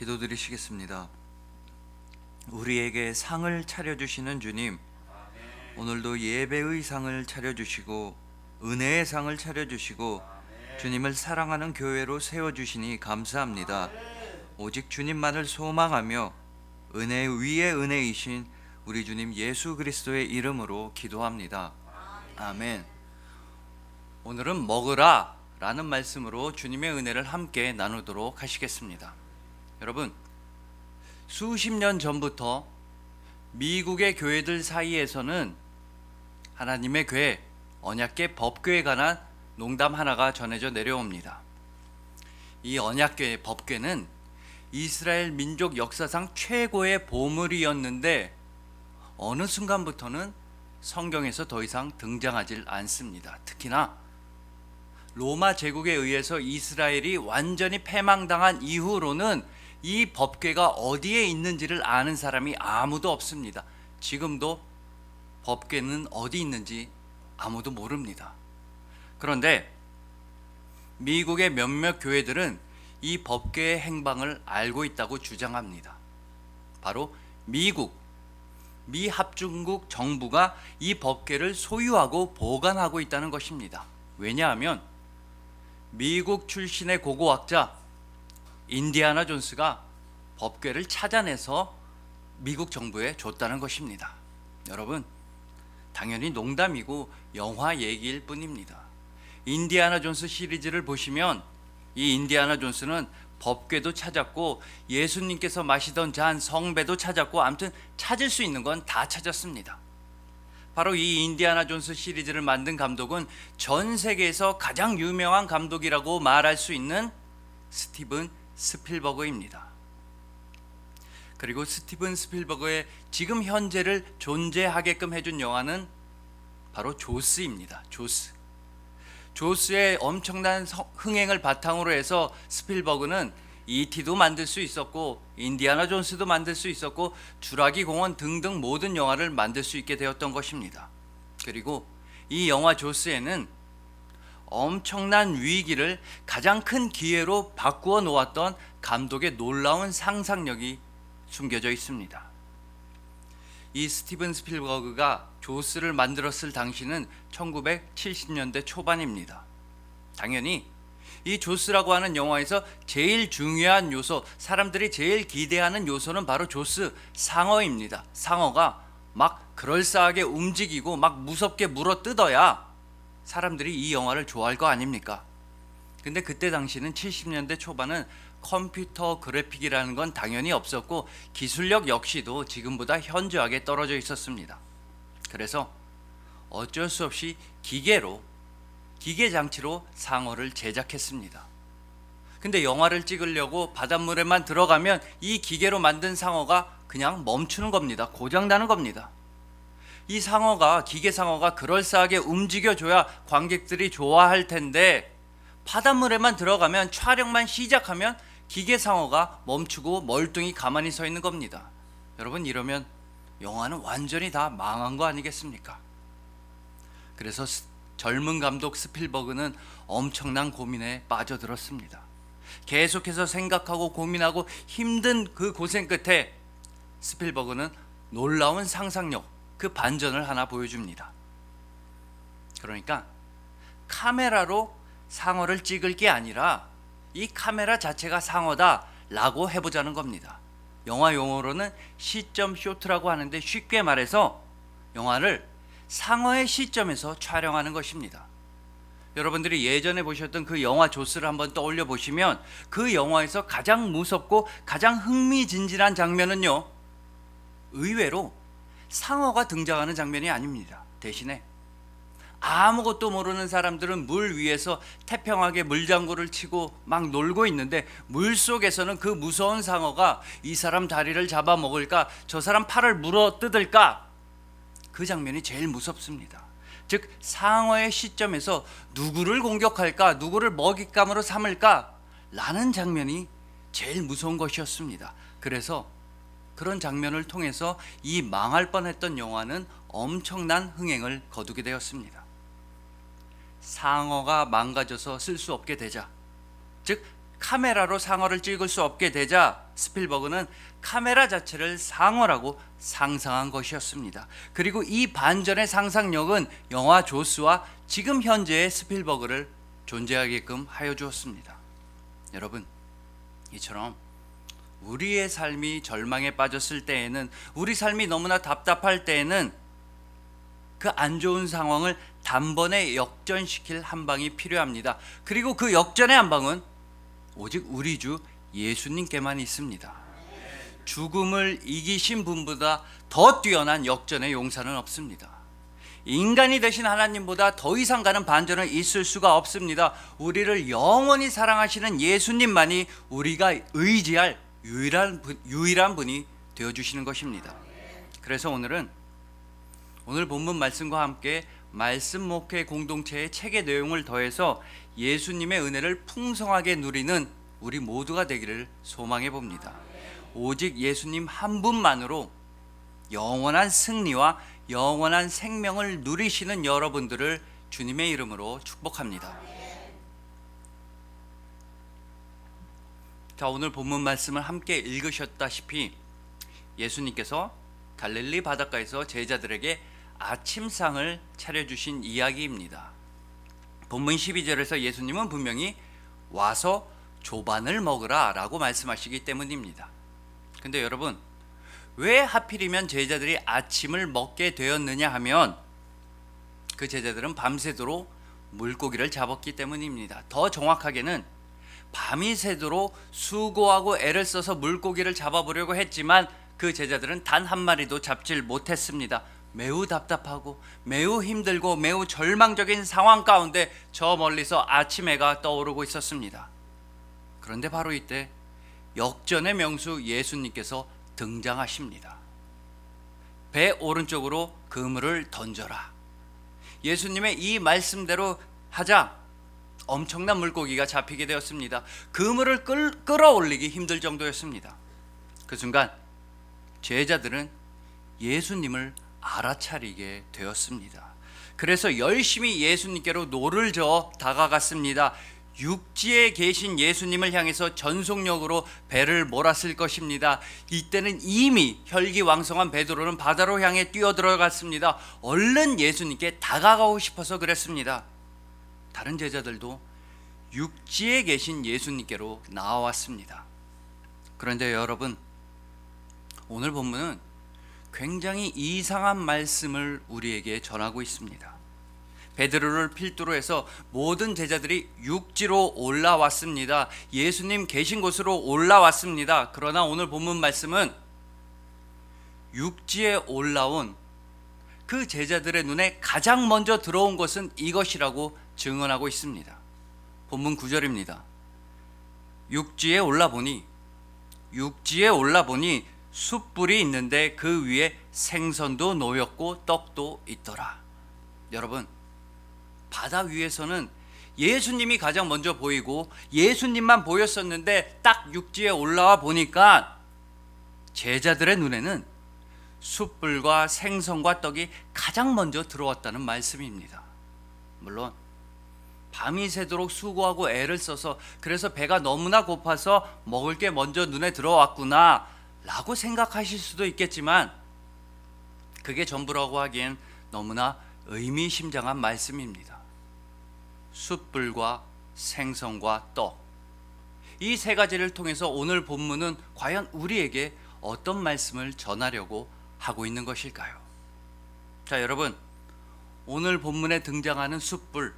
기도드리시겠습니다. 우리에게 상을 차려주시는 주님, 오늘도 예배의 상을 차려주시고 은혜의 상을 차려주시고 주님을 사랑하는 교회로 세워주시니 감사합니다. 오직 주님만을 소망하며 은혜 위에 은혜이신 우리 주님 예수 그리스도의 이름으로 기도합니다. 아멘. 오늘은 먹으라 라는 말씀으로 주님의 은혜를 함께 나누도록 하시겠습니다. 여러분, 수십 년 전부터 미국의 교회들 사이에서는 하나님의 궤, 언약궤 법궤에 관한 농담 하나가 전해져 내려옵니다. 이 언약궤 법궤는 이스라엘 민족 역사상 최고의 보물이었는데 어느 순간부터는 성경에서 더 이상 등장하지 않습니다. 특히나 로마 제국에 의해서 이스라엘이 완전히 패망당한 이후로는 이 법궤가 어디에 있는지를 아는 사람이 아무도 없습니다. 지금도 법궤는 어디 있는지 아무도 모릅니다. 그런데 미국의 몇몇 교회들은 이 법궤의 행방을 알고 있다고 주장합니다. 바로 미합중국 정부가 이 법궤를 소유하고 보관하고 있다는 것입니다. 왜냐하면 미국 출신의 고고학자 인디아나 존스가 법궤를 찾아내서 미국 정부에 줬다는 것입니다. 여러분, 당연히 농담이고 영화 얘기일 뿐입니다. 인디아나 존스 시리즈를 보시면 이 인디아나 존스는 법궤도 찾았고 예수님께서 마시던 잔 성배도 찾았고 아무튼 찾을 수 있는 건 다 찾았습니다. 바로 이 인디아나 존스 시리즈를 만든 감독은 전 세계에서 가장 유명한 감독이라고 말할 수 있는 스티븐 스필버그입니다. 그리고 스티븐 스필버그의 지금 현재를 존재하게끔 해준 영화는 바로 조스입니다. 조스의 엄청난 흥행을 바탕으로 해서 스필버그는 E.T.도 만들 수 있었고 인디아나 존스도 만들 수 있었고 주라기 공원 등등 모든 영화를 만들 수 있게 되었던 것입니다. 그리고 이 영화 조스에는 엄청난 위기를 가장 큰 기회로 바꾸어 놓았던 감독의 놀라운 상상력이 숨겨져 있습니다. 이 스티븐 스필버그가 조스를 만들었을 당시는 1970년대 초반입니다. 당연히 이 조스라고 하는 영화에서 제일 중요한 요소, 사람들이 제일 기대하는 요소는 바로 조스 상어입니다. 상어가 막 그럴싸하게 움직이고 막 무섭게 물어뜯어야 사람들이 이 영화를 좋아할 거 아닙니까? 근데 그때 당시는 70년대 초반은 컴퓨터 그래픽이라는 건 당연히 없었고 기술력 역시도 지금보다 현저하게 떨어져 있었습니다. 그래서 어쩔 수 없이 기계 장치로 상어를 제작했습니다. 근데 영화를 찍으려고 바닷물에만 들어가면 이 기계로 만든 상어가 그냥 멈추는 겁니다. 고장나는 겁니다. 이 기계 상어가 그럴싸하게 움직여줘야 관객들이 좋아할 텐데 바닷물에만 들어가면 촬영만 시작하면 기계 상어가 멈추고 멀뚱히 가만히 서 있는 겁니다. 여러분, 이러면 영화는 완전히 다 망한 거 아니겠습니까? 그래서 젊은 감독 스필버그는 엄청난 고민에 빠져들었습니다. 계속해서 생각하고 고민하고 힘든 그 고생 끝에 스필버그는 놀라운 상상력, 그 반전을 하나 보여줍니다. 그러니까 카메라로 상어를 찍을 게 아니라 이 카메라 자체가 상어다 라고 해보자는 겁니다. 영화 용어로는 시점 쇼트라고 하는데 쉽게 말해서 영화를 상어의 시점에서 촬영하는 것입니다. 여러분들이 예전에 보셨던 그 영화 조스를 한번 떠올려 보시면 그 영화에서 가장 무섭고 가장 흥미진진한 장면은요, 의외로 상어가 등장하는 장면이 아닙니다. 대신에 아무것도 모르는 사람들은 물 위에서 태평하게 물장구를 치고 막 놀고 있는데 물속에서는 그 무서운 상어가 이 사람 다리를 잡아먹을까, 저 사람 팔을 물어 뜯을까, 그 장면이 제일 무섭습니다. 즉 상어의 시점에서 누구를 공격할까, 누구를 먹잇감으로 삼을까 라는 장면이 제일 무서운 것이었습니다. 그래서 그런 장면을 통해서 이 망할 뻔했던 영화는 엄청난 흥행을 거두게 되었습니다. 상어가 망가져서 쓸 수 없게 되자, 즉 카메라로 상어를 찍을 수 없게 되자 스필버그는 카메라 자체를 상어라고 상상한 것이었습니다. 그리고 이 반전의 상상력은 영화 조스와 지금 현재의 스필버그를 존재하게끔 하여 주었습니다. 여러분, 이처럼 우리의 삶이 절망에 빠졌을 때에는, 우리 삶이 너무나 답답할 때에는 그 안 좋은 상황을 단번에 역전시킬 한 방이 필요합니다. 그리고 그 역전의 한 방은 오직 우리 주 예수님께만 있습니다. 죽음을 이기신 분보다 더 뛰어난 역전의 용사는 없습니다. 인간이 되신 하나님보다 더 이상 가는 반전은 있을 수가 없습니다. 우리를 영원히 사랑하시는 예수님만이 우리가 의지할 유일한 분이 되어주시는 것입니다. 그래서 오늘 본문 말씀과 함께 말씀 목회 공동체의 책의 내용을 더해서 예수님의 은혜를 풍성하게 누리는 우리 모두가 되기를 소망해 봅니다. 오직 예수님 한 분만으로 영원한 승리와 영원한 생명을 누리시는 여러분들을 주님의 이름으로 축복합니다. 자, 오늘 본문 말씀을 함께 읽으셨다시피 예수님께서 갈릴리 바닷가에서 제자들에게 아침상을 차려주신 이야기입니다. 본문 12절에서 예수님은 분명히 와서 조반을 먹으라 라고 말씀하시기 때문입니다. 근데 여러분, 왜 하필이면 제자들이 아침을 먹게 되었느냐 하면 그 제자들은 밤새도록 물고기를 잡았기 때문입니다. 더 정확하게는 밤이 새도록 수고하고 애를 써서 물고기를 잡아보려고 했지만 그 제자들은 단 한 마리도 잡질 못했습니다. 매우 답답하고 매우 힘들고 매우 절망적인 상황 가운데 저 멀리서 아침 해가 떠오르고 있었습니다. 그런데 바로 이때 역전의 명수 예수님께서 등장하십니다. 배 오른쪽으로 그물을 던져라. 예수님의 이 말씀대로 하자 엄청난 물고기가 잡히게 되었습니다. 그물을 끌어올리기 힘들 정도였습니다. 그 순간 제자들은 예수님을 알아차리게 되었습니다. 그래서 열심히 예수님께로 노를 저어 다가갔습니다. 육지에 계신 예수님을 향해서 전속력으로 배를 몰았을 것입니다. 이때는 이미 혈기왕성한 베드로는 바다로 향해 뛰어들어갔습니다. 얼른 예수님께 다가가고 싶어서 그랬습니다. 다른 제자들도 육지에 계신 예수님께로 나왔습니다. 그런데 여러분, 오늘 본문은 굉장히 이상한 말씀을 우리에게 전하고 있습니다. 베드로를 필두로 해서 모든 제자들이 육지로 올라왔습니다. 예수님 계신 곳으로 올라왔습니다. 그러나 오늘 본문 말씀은 육지에 올라온 그 제자들의 눈에 가장 먼저 들어온 것은 이것이라고 증언하고 있습니다. 본문 9절입니다. 육지에 올라보니 숯불이 있는데 그 위에 생선도 놓였고 떡도 있더라. 여러분, 바다 위에서는 예수님이 가장 먼저 보이고 예수님만 보였었는데 딱 육지에 올라와 보니까 제자들의 눈에는 숯불과 생선과 떡이 가장 먼저 들어왔다는 말씀입니다. 물론 밤이 새도록 수고하고 애를 써서 그래서 배가 너무나 고파서 먹을 게 먼저 눈에 들어왔구나 라고 생각하실 수도 있겠지만 그게 전부라고 하기엔 너무나 의미심장한 말씀입니다. 숯불과 생선과 떡, 이 세 가지를 통해서 오늘 본문은 과연 우리에게 어떤 말씀을 전하려고 하고 있는 것일까요? 자, 여러분, 오늘 본문에 등장하는 숯불,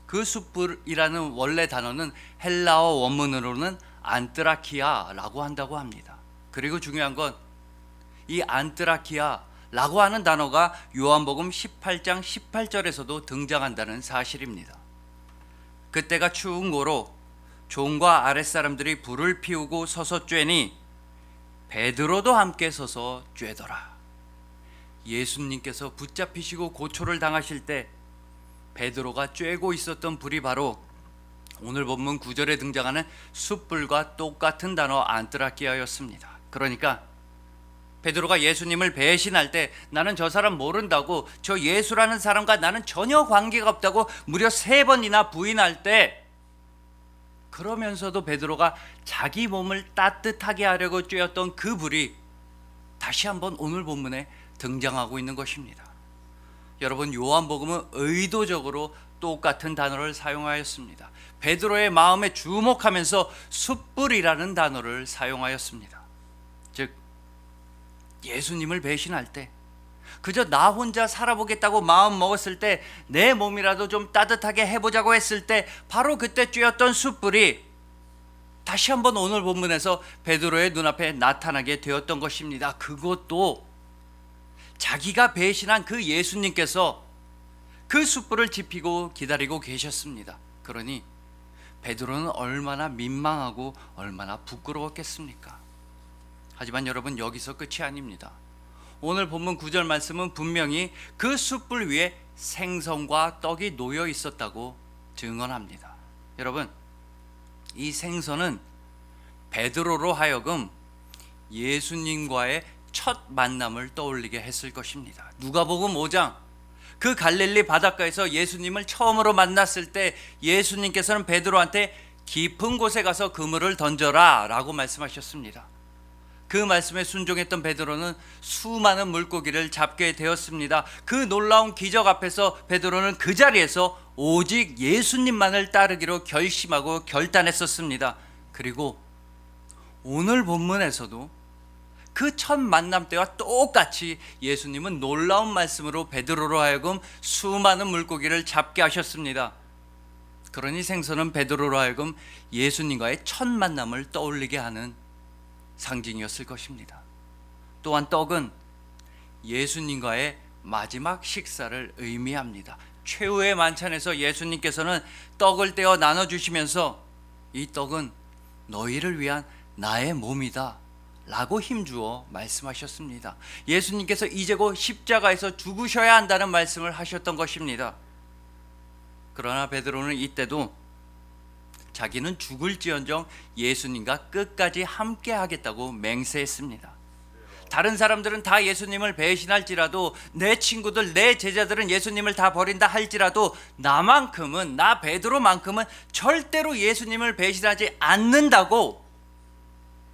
그 숯불이라는 원래 단어는 헬라어 원문으로는 안뜨라키아라고 한다고 합니다. 그리고 중요한 건 이 안뜨라키아라고 하는 단어가 요한복음 18장 18절에서도 등장한다는 사실입니다. 그때가 추운 고로 종과 아랫사람들이 불을 피우고 서서 쬐니 베드로도 함께 서서 쬐더라. 예수님께서 붙잡히시고 고초를 당하실 때 베드로가 쬐고 있었던 불이 바로 오늘 본문 9절에 등장하는 숯불과 똑같은 단어 안뜨라키아였습니다. 그러니까 베드로가 예수님을 배신할 때 나는 저 사람 모른다고, 저 예수라는 사람과 나는 전혀 관계가 없다고 무려 3번이나 부인할 때 그러면서도 베드로가 자기 몸을 따뜻하게 하려고 쬐었던 그 불이 다시 한번 오늘 본문에 등장하고 있는 것입니다. 여러분, 요한복음은 의도적으로 똑같은 단어를 사용하였습니다. 베드로의 마음에 주목하면서 숯불이라는 단어를 사용하였습니다. 즉, 예수님을 배신할 때, 그저 나 혼자 살아보겠다고 마음 먹었을 때, 내 몸이라도 좀 따뜻하게 해보자고 했을 때, 바로 그때 쬐었던 숯불이 다시 한번 오늘 본문에서 베드로의 눈앞에 나타나게 되었던 것입니다. 그것도 자기가 배신한 그 예수님께서 그 숯불을 지피고 기다리고 계셨습니다. 그러니 베드로는 얼마나 민망하고 얼마나 부끄러웠겠습니까? 하지만 여러분, 여기서 끝이 아닙니다. 오늘 본문 9절 말씀은 분명히 그 숯불 위에 생선과 떡이 놓여 있었다고 증언합니다. 여러분, 이 생선은 베드로로 하여금 예수님과의 첫 만남을 떠올리게 했을 것입니다. 누가복음 5장, 그 갈릴리 바닷가에서 예수님을 처음으로 만났을 때 예수님께서는 베드로한테 깊은 곳에 가서 그물을 던져라 라고 말씀하셨습니다. 그 말씀에 순종했던 베드로는 수많은 물고기를 잡게 되었습니다. 그 놀라운 기적 앞에서 베드로는 그 자리에서 오직 예수님만을 따르기로 결심하고 결단했었습니다. 그리고 오늘 본문에서도 그 첫 만남 때와 똑같이 예수님은 놀라운 말씀으로 베드로로 하여금 수많은 물고기를 잡게 하셨습니다. 그러니 생선은 베드로로 하여금 예수님과의 첫 만남을 떠올리게 하는 상징이었을 것입니다. 또한 떡은 예수님과의 마지막 식사를 의미합니다. 최후의 만찬에서 예수님께서는 떡을 떼어 나눠주시면서 이 떡은 너희를 위한 나의 몸이다 라고 힘주어 말씀하셨습니다. 예수님께서 이제 곧 십자가에서 죽으셔야 한다는 말씀을 하셨던 것입니다. 그러나 베드로는 이때도 자기는 죽을지언정 예수님과 끝까지 함께 하겠다고 맹세했습니다. 다른 사람들은 다 예수님을 배신할지라도, 내 친구들, 내 제자들은 예수님을 다 버린다 할지라도, 나만큼은, 나 베드로만큼은 절대로 예수님을 배신하지 않는다고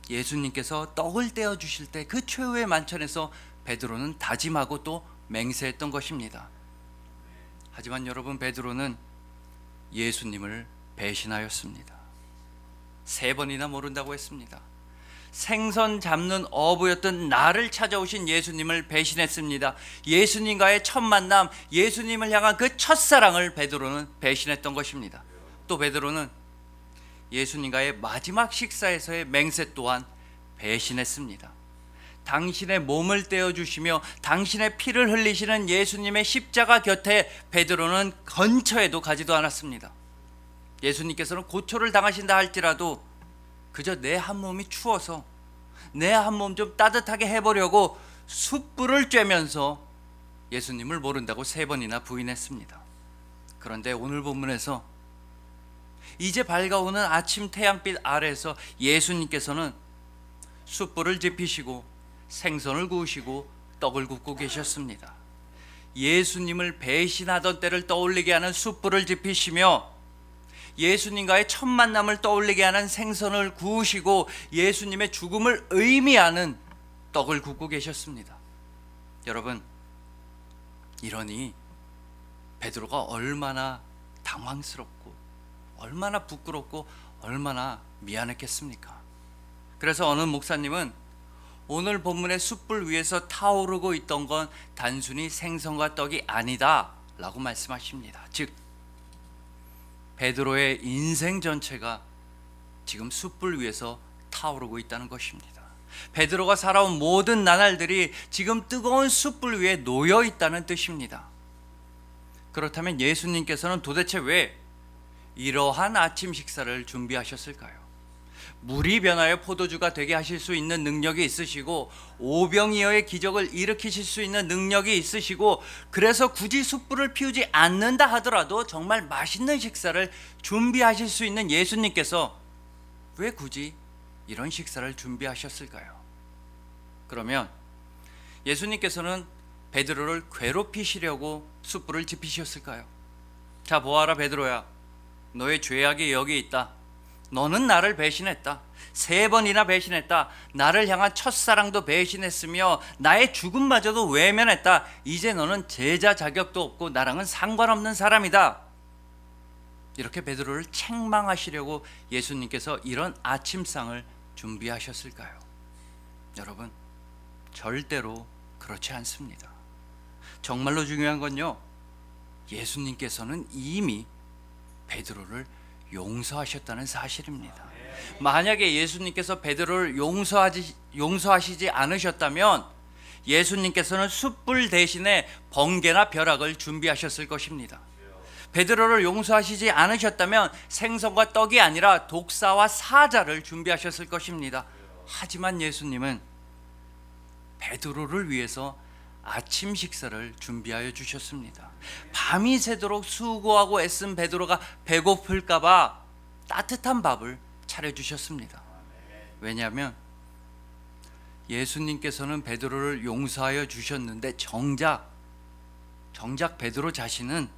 예수님께서 떡을 떼어 주실 때 그 최후의 만찬에서 베드로는 다짐하고 또 맹세했던 것입니다. 하지만 여러분, 베드로는 예수님을 배신하였습니다. 3번이나 모른다고 했습니다. 생선 잡는 어부였던 나를 찾아오신 예수님을 배신했습니다. 예수님과의 첫 만남, 예수님을 향한 그 첫사랑을 베드로는 배신했던 것입니다. 또 베드로는 예수님과의 마지막 식사에서의 맹세 또한 배신했습니다. 당신의 몸을 떼어주시며 당신의 피를 흘리시는 예수님의 십자가 곁에 베드로는 근처에도 가지도 않았습니다. 예수님께서는 고초를 당하신다 할지라도 그저 내 한 몸이 추워서 내 한 몸 좀 따뜻하게 해보려고 숯불을 쬐면서 예수님을 모른다고 3번이나 부인했습니다. 그런데 오늘 본문에서 이제 밝아오는 아침 태양빛 아래에서 예수님께서는 숯불을 지피시고 생선을 구우시고 떡을 굽고 계셨습니다. 예수님을 배신하던 때를 떠올리게 하는 숯불을 지피시며 예수님과의 첫 만남을 떠올리게 하는 생선을 구우시고 예수님의 죽음을 의미하는 떡을 굽고 계셨습니다. 여러분, 이러니 베드로가 얼마나 당황스럽고 얼마나 부끄럽고 얼마나 미안했겠습니까? 그래서 어느 목사님은 오늘 본문의 숯불 위에서 타오르고 있던 건 단순히 생선과 떡이 아니다 라고 말씀하십니다. 즉, 베드로의 인생 전체가 지금 숯불 위에서 타오르고 있다는 것입니다. 베드로가 살아온 모든 나날들이 지금 뜨거운 숯불 위에 놓여 있다는 뜻입니다. 그렇다면 예수님께서는 도대체 왜 이러한 아침 식사를 준비하셨을까요? 물이 변하여 포도주가 되게 하실 수 있는 능력이 있으시고 오병이어의 기적을 일으키실 수 있는 능력이 있으시고, 그래서 굳이 숯불을 피우지 않는다 하더라도 정말 맛있는 식사를 준비하실 수 있는 예수님께서 왜 굳이 이런 식사를 준비하셨을까요? 그러면 예수님께서는 베드로를 괴롭히시려고 숯불을 지피셨을까요? 자, 보아라 베드로야, 너의 죄악이 여기 있다. 너는 나를 배신했다. 3번이나 배신했다. 나를 향한 첫사랑도 배신했으며 나의 죽음마저도 외면했다. 이제 너는 제자 자격도 없고 나랑은 상관없는 사람이다. 이렇게 베드로를 책망하시려고 예수님께서 이런 아침상을 준비하셨을까요? 여러분, 절대로 그렇지 않습니다. 정말로 중요한 건요, 예수님께서는 이미 베드로를 용서하셨다는 사실입니다. 만약에 예수님께서 베드로를 용서하시지 않으셨다면 예수님께서는 숯불 대신에 번개나 벼락을 준비하셨을 것입니다. 베드로를 용서하시지 않으셨다면 생선과 떡이 아니라 독사와 사자를 준비하셨을 것입니다. 하지만 예수님은 베드로를 위해서 아침 식사를 준비하여 주셨습니다. 밤이 새도록 수고하고 애쓴 베드로가 배고플까 봐 따뜻한 밥을 차려주셨습니다. 왜냐하면 예수님께서는 베드로를 용서하여 주셨는데 정작 베드로 자신은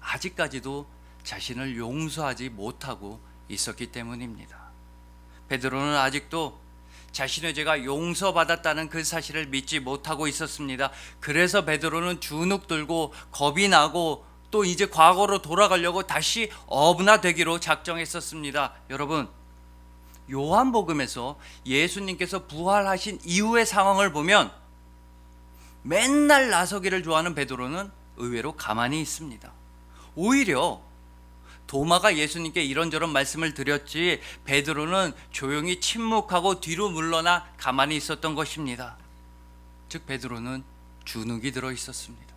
아직까지도 자신을 용서하지 못하고 있었기 때문입니다. 베드로는 아직도 자신의 죄가 용서받았다는 그 사실을 믿지 못하고 있었습니다. 그래서 베드로는 주눅 들고 겁이 나고 또 이제 과거로 돌아가려고 다시 어부나되기로 작정했었습니다. 여러분, 요한복음에서 예수님께서 부활하신 이후의 상황을 보면 맨날 나서기를 좋아하는 베드로는 의외로 가만히 있습니다. 오히려 도마가 예수님께 이런저런 말씀을 드렸지 베드로는 조용히 침묵하고 뒤로 물러나 가만히 있었던 것입니다. 즉 베드로는 주눅이 들어 있었습니다.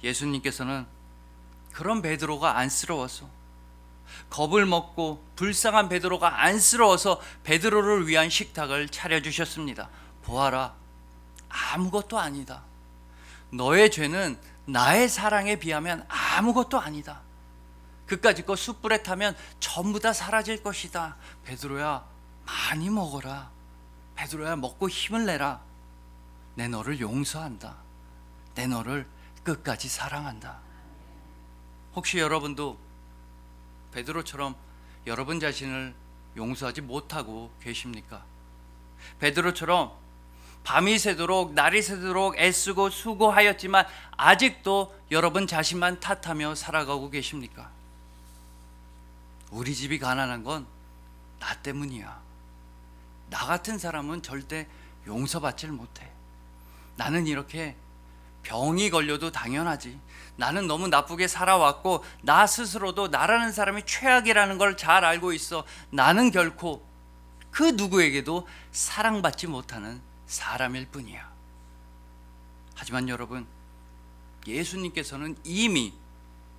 예수님께서는 그런 베드로가 안쓰러워서, 겁을 먹고 불쌍한 베드로가 안쓰러워서 베드로를 위한 식탁을 차려주셨습니다. 보아라, 아무것도 아니다. 너의 죄는 나의 사랑에 비하면 아무것도 아니다. 그까짓 거 숯불에 타면 전부 다 사라질 것이다. 베드로야, 많이 먹어라. 베드로야, 먹고 힘을 내라. 내 너를 용서한다. 내 너를 끝까지 사랑한다. 혹시 여러분도 베드로처럼 여러분 자신을 용서하지 못하고 계십니까? 베드로처럼 밤이 새도록 날이 새도록 애쓰고 수고하였지만 아직도 여러분 자신만 탓하며 살아가고 계십니까? 우리 집이 가난한 건 나 때문이야. 나 같은 사람은 절대 용서받질 못해. 나는 이렇게 병이 걸려도 당연하지. 나는 너무 나쁘게 살아왔고 나 스스로도 나라는 사람이 최악이라는 걸 잘 알고 있어. 나는 결코 그 누구에게도 사랑받지 못하는 사람일 뿐이야. 하지만 여러분, 예수님께서는 이미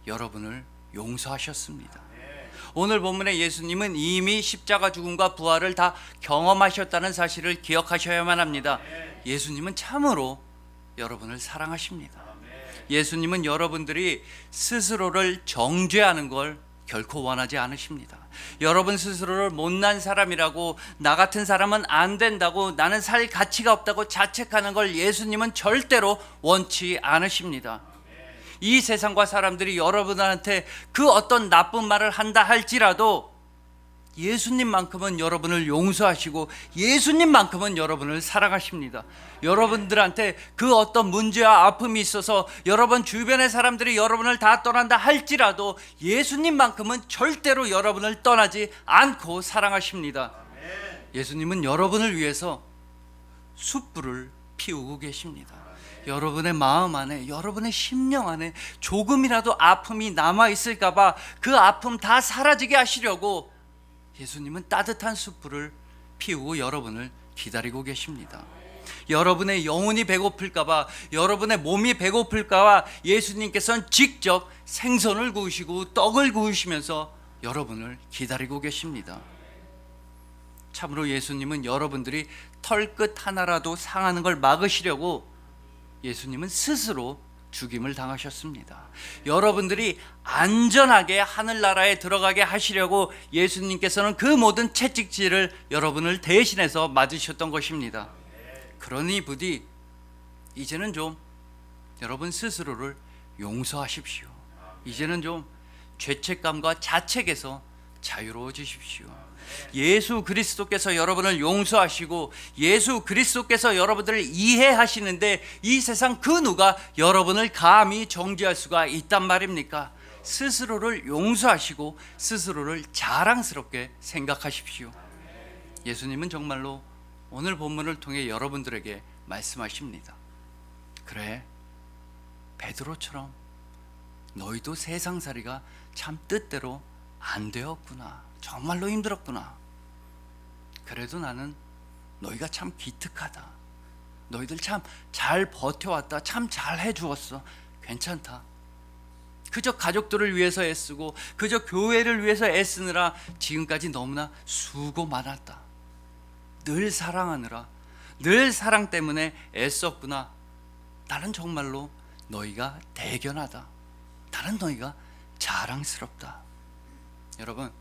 여러분을 용서하셨습니다. 오늘 본문의 예수님은 이미 십자가 죽음과 부활을 다 경험하셨다는 사실을 기억하셔야만 합니다. 예수님은 참으로 여러분을 사랑하십니다. 예수님은 여러분들이 스스로를 정죄하는 걸 결코 원하지 않으십니다. 여러분 스스로를 못난 사람이라고, 나 같은 사람은 안 된다고, 나는 살 가치가 없다고 자책하는 걸 예수님은 절대로 원치 않으십니다. 이 세상과 사람들이 여러분한테 그 어떤 나쁜 말을 한다 할지라도 예수님만큼은 여러분을 용서하시고 예수님만큼은 여러분을 사랑하십니다. 여러분들한테 그 어떤 문제와 아픔이 있어서 여러분 주변의 사람들이 여러분을 다 떠난다 할지라도 예수님만큼은 절대로 여러분을 떠나지 않고 사랑하십니다. 예수님은 여러분을 위해서 숯불을 피우고 계십니다. 여러분의 마음 안에, 여러분의 심령 안에 조금이라도 아픔이 남아있을까 봐 그 아픔 다 사라지게 하시려고 예수님은 따뜻한 숯불을 피우고 여러분을 기다리고 계십니다. 여러분의 영혼이 배고플까 봐, 여러분의 몸이 배고플까 봐 예수님께서는 직접 생선을 구우시고 떡을 구우시면서 여러분을 기다리고 계십니다. 참으로 예수님은 여러분들이 털끝 하나라도 상하는 걸 막으시려고 예수님은 스스로 죽임을 당하셨습니다. 여러분들이 안전하게 하늘나라에 들어가게 하시려고 예수님께서는 그 모든 채찍질을 여러분을 대신해서 맞으셨던 것입니다. 그러니 부디 이제는 좀 여러분 스스로를 용서하십시오. 이제는 좀 죄책감과 자책에서 자유로워지십시오. 예수 그리스도께서 여러분을 용서하시고 예수 그리스도께서 여러분들을 이해하시는데 이 세상 그 누가 여러분을 감히 정죄할 수가 있단 말입니까? 스스로를 용서하시고 스스로를 자랑스럽게 생각하십시오. 예수님은 정말로 오늘 본문을 통해 여러분들에게 말씀하십니다. 그래, 베드로처럼 너희도 세상살이가 참 뜻대로 안 되었구나. 정말로 힘들었구나. 그래도 나는 너희가 참 기특하다. 너희들 참 잘 버텨왔다. 참 잘 해주었어. 괜찮다. 그저 가족들을 위해서 애쓰고 그저 교회를 위해서 애쓰느라 지금까지 너무나 수고 많았다. 늘 사랑하느라, 늘 사랑 때문에 애썼구나. 나는 정말로 너희가 대견하다. 나는 너희가 자랑스럽다. 여러분,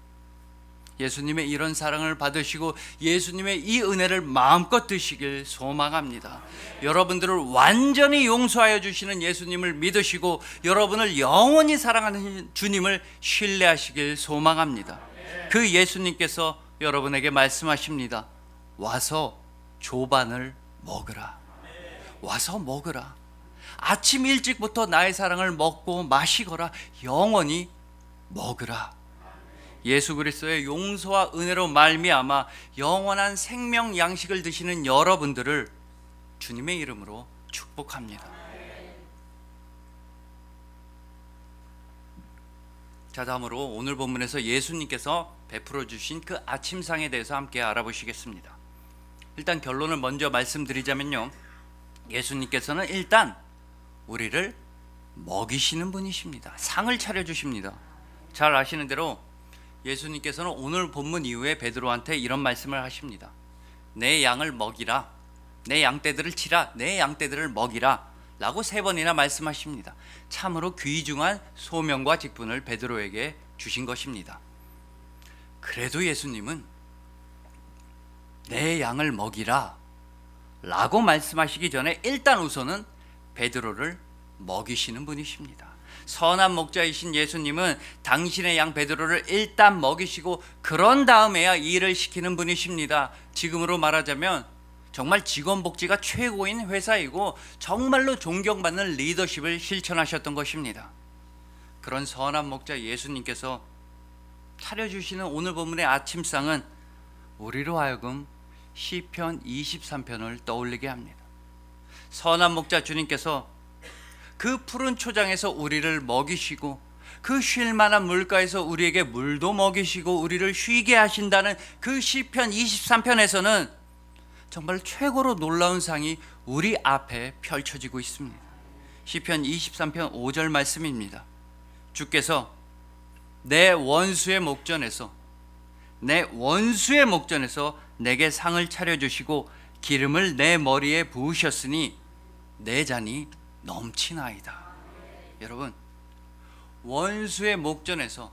예수님의 이런 사랑을 받으시고 예수님의 이 은혜를 마음껏 드시길 소망합니다. 여러분들을 완전히 용서하여 주시는 예수님을 믿으시고 여러분을 영원히 사랑하는 주님을 신뢰하시길 소망합니다. 그 예수님께서 여러분에게 말씀하십니다. 와서 조반을 먹으라. 와서 먹으라. 아침 일찍부터 나의 사랑을 먹고 마시거라. 영원히 먹으라. 예수 그리스도의 용서와 은혜로 말미암아 영원한 생명 양식을 드시는 여러분들을 주님의 이름으로 축복합니다. 자, 다음으로 오늘 본문에서 예수님께서 베풀어 주신 그 아침상에 대해서 함께 알아보시겠습니다. 일단 결론을 먼저 말씀드리자면요, 예수님께서는 일단 우리를 먹이시는 분이십니다. 상을 차려주십니다. 잘 아시는 대로 예수님께서는 오늘 본문 이후에 베드로한테 이런 말씀을 하십니다. 내 양을 먹이라. 내 양떼들을 치라. 내 양떼들을 먹이라 라고 3번이나 말씀하십니다. 참으로 귀중한 소명과 직분을 베드로에게 주신 것입니다. 그래도 예수님은 내 양을 먹이라 라고 말씀하시기 전에 일단 우선은 베드로를 먹이시는 분이십니다. 선한 목자이신 예수님은 당신의 양 베드로를 일단 먹이시고 그런 다음에야 일을 시키는 분이십니다. 지금으로 말하자면 정말 직원복지가 최고인 회사이고 정말로 존경받는 리더십을 실천하셨던 것입니다. 그런 선한 목자 예수님께서 차려주시는 오늘 본문의 아침상은 우리로 하여금 시편 23편을 떠올리게 합니다. 선한 목자 주님께서 그 푸른 초장에서 우리를 먹이시고 그 쉴만한 물가에서 우리에게 물도 먹이시고 우리를 쉬게 하신다는 그 시편 23편에서는 정말 최고로 놀라운 상이 우리 앞에 펼쳐지고 있습니다. 시편 23편 5절 말씀입니다. 주께서 내 원수의 목전에서 내게 상을 차려주시고 기름을 내 머리에 부으셨으니 내 잔이 넘치나이다. 여러분, 원수의 목전에서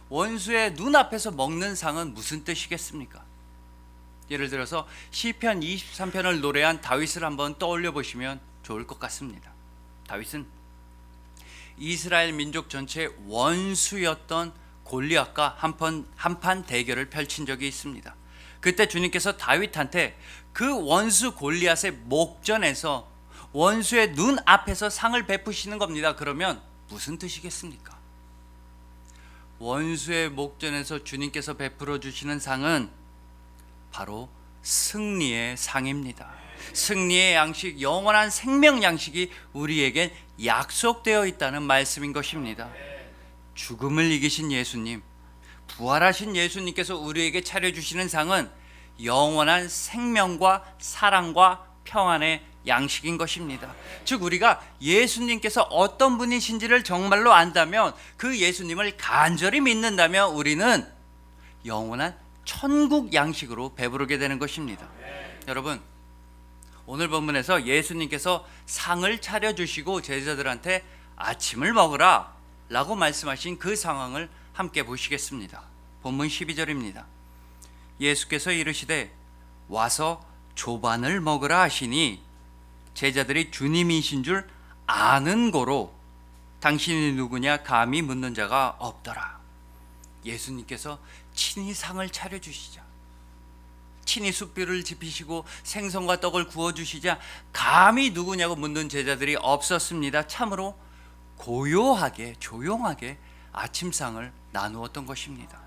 원수의 눈앞에서 먹는 상은 무슨 뜻이겠습니까? 예를 들어서 시편 23편을 노래한 다윗을 한번 떠올려 보시면 좋을 것 같습니다. 다윗은 이스라엘 민족 전체의 원수였던 골리앗과 한판 대결을 펼친 적이 있습니다. 그때 주님께서 다윗한테 그 원수 골리앗의 목전에서 원수의 눈 앞에서 상을 베푸시는 겁니다. 그러면 무슨 뜻이겠습니까? 원수의 목전에서 주님께서 베풀어 주시는 상은 바로 승리의 상입니다. 승리의 양식, 영원한 생명 양식이 우리에겐 약속되어 있다는 말씀인 것입니다. 죽음을 이기신 예수님, 부활하신 예수님께서 우리에게 차려주시는 상은 영원한 생명과 사랑과 평안의 양식인 것입니다. 즉 우리가 예수님께서 어떤 분이신지를 정말로 안다면, 그 예수님을 간절히 믿는다면 우리는 영원한 천국 양식으로 배부르게 되는 것입니다. 여러분, 오늘 본문에서 예수님께서 상을 차려주시고 제자들한테 아침을 먹으라 라고 말씀하신 그 상황을 함께 보시겠습니다. 본문 12절입니다. 예수께서 이르시되 와서 조반을 먹으라 하시니 제자들이 주님이신 줄 아는 고로 당신이 누구냐 감히 묻는 자가 없더라. 예수님께서 친히 상을 차려주시자, 친히 숯불을 지피시고 생선과 떡을 구워주시자 감히 누구냐고 묻는 제자들이 없었습니다. 참으로 고요하게 조용하게 아침상을 나누었던 것입니다.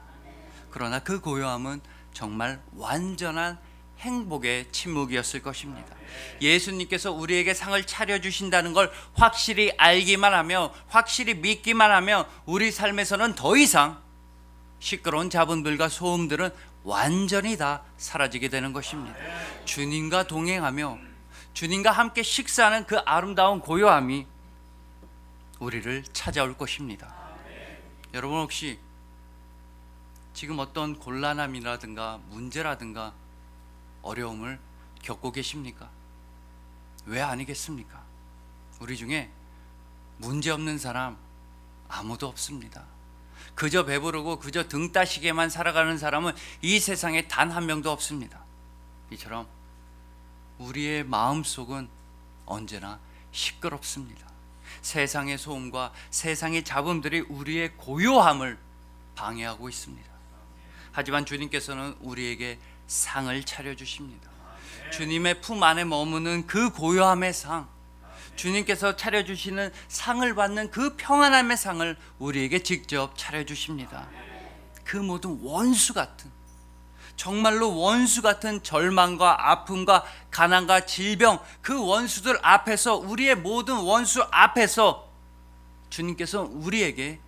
그러나 그 고요함은 정말 완전한 행복의 침묵이었을 것입니다. 예수님께서 우리에게 상을 차려주신다는 걸 확실히 알기만 하며 확실히 믿기만 하며 우리 삶에서는 더 이상 시끄러운 잡음들과 소음들은 완전히 다 사라지게 되는 것입니다. 주님과 동행하며 주님과 함께 식사하는 그 아름다운 고요함이 우리를 찾아올 것입니다. 여러분 혹시 지금 어떤 곤란함이라든가 문제라든가 어려움을 겪고 계십니까? 왜 아니겠습니까? 우리 중에 문제 없는 사람 아무도 없습니다. 그저 배부르고 그저 등 따시게만 살아가는 사람은 이 세상에 단 한 명도 없습니다. 이처럼 우리의 마음속은 언제나 시끄럽습니다. 세상의 소음과 세상의 잡음들이 우리의 고요함을 방해하고 있습니다. 하지만 주님께서는 우리에게 상을 차려주십니다. 주님의 품 안에 머무는 그 고요함의 상, 주님께서 차려주시는 상을 받는 그 평안함의 상을 우리에게 직접 차려주십니다. 그 모든 원수 같은, 정말로 원수 같은 절망과 아픔과 가난과 질병, 그 원수들 앞에서, 우리의 모든 원수 앞에서 주님께서 우리에게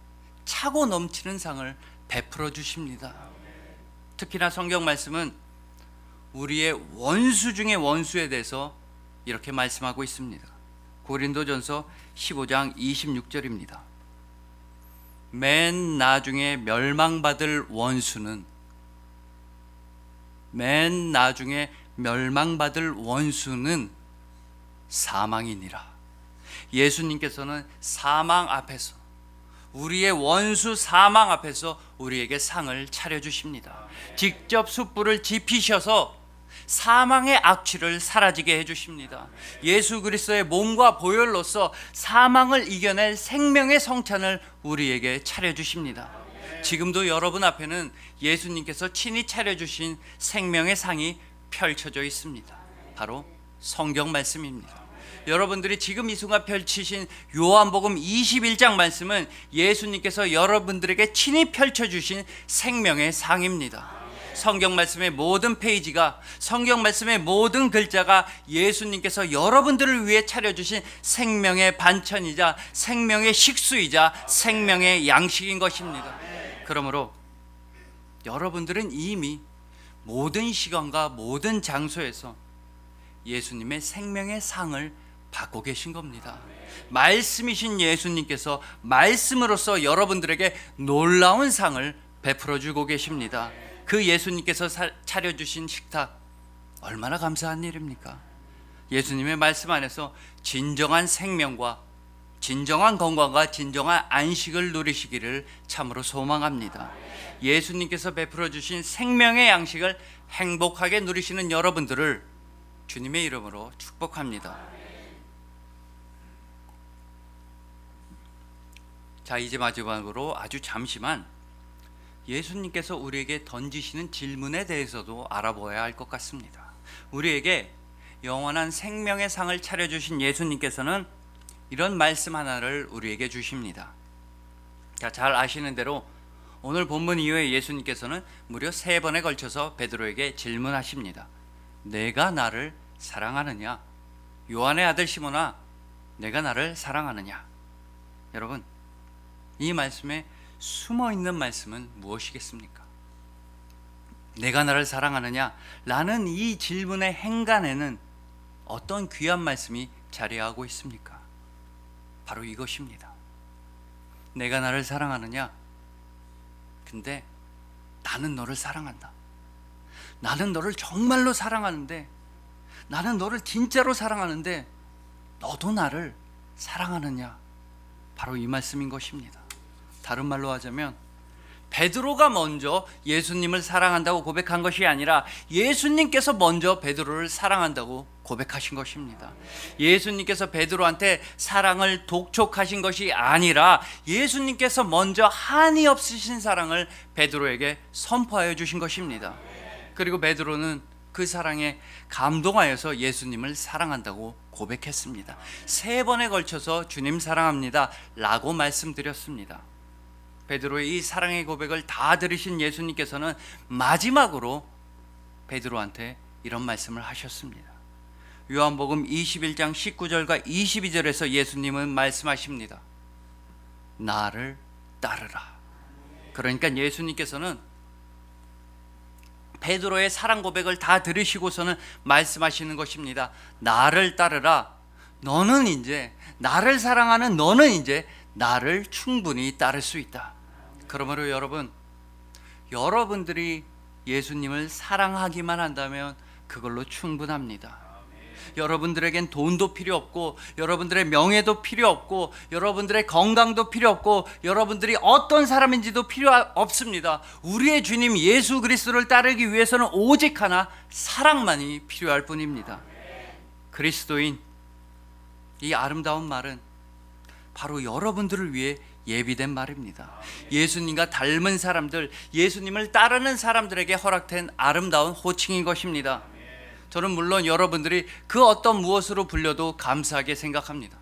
차고 넘치는 상을 베풀어 주십니다. 특히나 성경 말씀은 우리의 원수 중에 원수에 대해서 이렇게 말씀하고 있습니다. 고린도전서 15장 26절입니다. 맨 나중에 멸망받을 원수는 사망이니라. 예수님께서는 사망 앞에서, 우리의 원수 사망 앞에서 우리에게 상을 차려주십니다. 직접 숯불을 지피셔서 사망의 악취를 사라지게 해주십니다. 예수 그리스도의 몸과 보혈로서 사망을 이겨낼 생명의 성찬을 우리에게 차려주십니다. 지금도 여러분 앞에는 예수님께서 친히 차려주신 생명의 상이 펼쳐져 있습니다. 바로 성경 말씀입니다. 여러분들이 지금 이 순간 펼치신 요한복음 21장 말씀은 예수님께서 여러분들에게 친히 펼쳐주신 생명의 상입니다. 성경 말씀의 모든 페이지가, 성경 말씀의 모든 글자가 예수님께서 여러분들을 위해 차려주신 생명의 반찬이자 생명의 식수이자 생명의 양식인 것입니다. 그러므로 여러분들은 이미 모든 시간과 모든 장소에서 예수님의 생명의 상을 받고 계신 겁니다. 말씀이신 예수님께서 말씀으로써 여러분들에게 놀라운 상을 베풀어 주고 계십니다. 그 예수님께서 차려주신 식탁, 얼마나 감사한 일입니까? 예수님의 말씀 안에서 진정한 생명과 진정한 건강과 진정한 안식을 누리시기를 참으로 소망합니다. 예수님께서 베풀어 주신 생명의 양식을 행복하게 누리시는 여러분들을 주님의 이름으로 축복합니다. 자, 이제 마지막으로 아주 잠시만 예수님께서 우리에게 던지시는 질문에 대해서도 알아보아야 할 것 같습니다. 우리에게 영원한 생명의 상을 차려주신 예수님께서는 이런 말씀 하나를 우리에게 주십니다. 자, 잘 아시는 대로 오늘 본문 이후에 예수님께서는 무려 3번에 걸쳐서 베드로에게 질문하십니다. 내가 나를 사랑하느냐? 요한의 아들 시몬아, 내가 나를 사랑하느냐? 여러분, 이 말씀에 숨어있는 말씀은 무엇이겠습니까? 내가 나를 사랑하느냐? 라는 이 질문의 행간에는 어떤 귀한 말씀이 자리하고 있습니까? 바로 이것입니다. 내가 나를 사랑하느냐? 근데 나는 너를 사랑한다. 나는 너를 정말로 사랑하는데, 나는 너를 진짜로 사랑하는데 너도 나를 사랑하느냐? 바로 이 말씀인 것입니다. 다른 말로 하자면 베드로가 먼저 예수님을 사랑한다고 고백한 것이 아니라 예수님께서 먼저 베드로를 사랑한다고 고백하신 것입니다. 예수님께서 베드로한테 사랑을 독촉하신 것이 아니라 예수님께서 먼저 한이 없으신 사랑을 베드로에게 선포하여 주신 것입니다. 그리고 베드로는 그 사랑에 감동하여서 예수님을 사랑한다고 고백했습니다. 3번에 걸쳐서 주님 사랑합니다 라고 말씀드렸습니다. 베드로의 이 사랑의 고백을 다 들으신 예수님께서는 마지막으로 베드로한테 이런 말씀을 하셨습니다. 요한복음 21장 19절과 22절에서 예수님은 말씀하십니다. 나를 따르라. 그러니까 예수님께서는 베드로의 사랑 고백을 다 들으시고서는 말씀하시는 것입니다. 나를 따르라. 너는 이제 나를 사랑하는 너는 이제 나를 충분히 따를 수 있다. 그러므로 여러분들이 예수님을 사랑하기만 한다면 그걸로 충분합니다. 여러분들에겐 돈도 필요 없고, 여러분들의 명예도 필요 없고, 여러분들의 건강도 필요 없고, 여러분들이 어떤 사람인지도 필요 없습니다. 우리의 주님 예수 그리스도를 따르기 위해서는 오직 하나, 사랑만이 필요할 뿐입니다. 그리스도인, 이 아름다운 말은 바로 여러분들을 위해 예비된 말입니다. 예수님과 닮은 사람들, 예수님을 따르는 사람들에게 허락된 아름다운 호칭인 것입니다. 저는 물론 여러분들이 그 어떤 무엇으로 불려도 감사하게 생각합니다.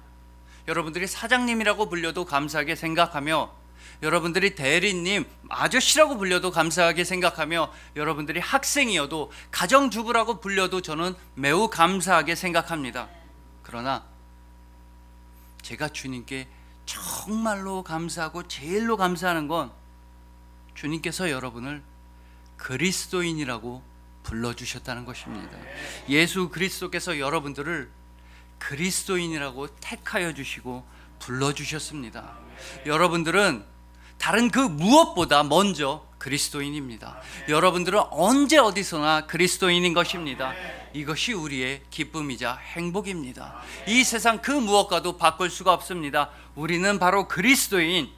여러분들이 사장님이라고 불려도 감사하게 생각하며, 여러분들이 대리님, 아저씨라고 불려도 감사하게 생각하며, 여러분들이 학생이어도 가정주부라고 불려도 저는 매우 감사하게 생각합니다. 그러나 제가 주님께 정말로 감사하고 제일로 감사하는 건 주님께서 여러분을 그리스도인이라고 불러주셨다는 것입니다. 예수 그리스도께서 여러분들을 그리스도인이라고 택하여 주시고 불러주셨습니다. 여러분들은 다른 그 무엇보다 먼저 그리스도인입니다. 여러분들은 언제 어디서나 그리스도인인 것입니다. 이것이 우리의 기쁨이자 행복입니다. 이 세상 그 무엇과도 바꿀 수가 없습니다. 우리는 바로 그리스도인,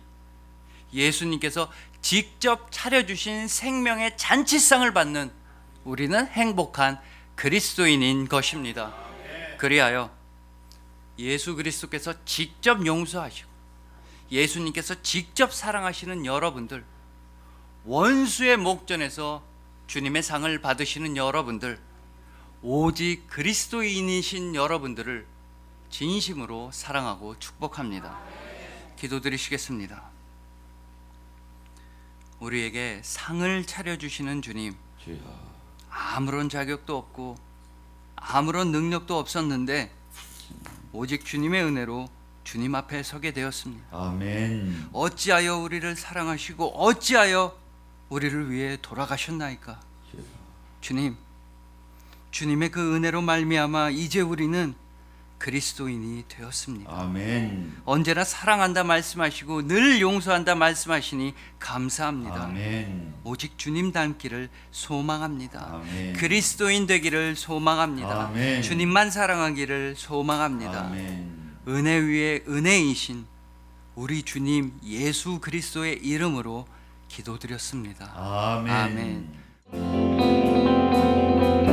예수님께서 직접 차려주신 생명의 잔치상을 받는 우리는 행복한 그리스도인인 것입니다. 그리하여 예수 그리스도께서 직접 용서하시고 예수님께서 직접 사랑하시는 여러분들, 원수의 목전에서 주님의 상을 받으시는 여러분들, 오직 그리스도인이신 여러분들을 진심으로 사랑하고 축복합니다. 기도드리시겠습니다. 우리에게 상을 차려주시는 주님, 아무런 자격도 없고 아무런 능력도 없었는데 오직 주님의 은혜로 주님 앞에 서게 되었습니다. 아멘. 어찌하여 우리를 사랑하시고 어찌하여 우리를 위해 돌아가셨나이까. 주님, 주님의 그 은혜로 말미암아 이제 우리는 그리스도인이 되었습니다. 아멘. 언제나 사랑한다 말씀하시고 늘 용서한다 말씀하시니 감사합니다. 아멘. 오직 주님 닮기를 소망합니다. 아멘. 그리스도인 되기를 소망합니다. 아멘. 주님만 사랑하기를 소망합니다. 아멘. 은혜 위에 은혜이신 우리 주님 예수 그리스도의 이름으로 기도드렸습니다. 아멘. 아멘.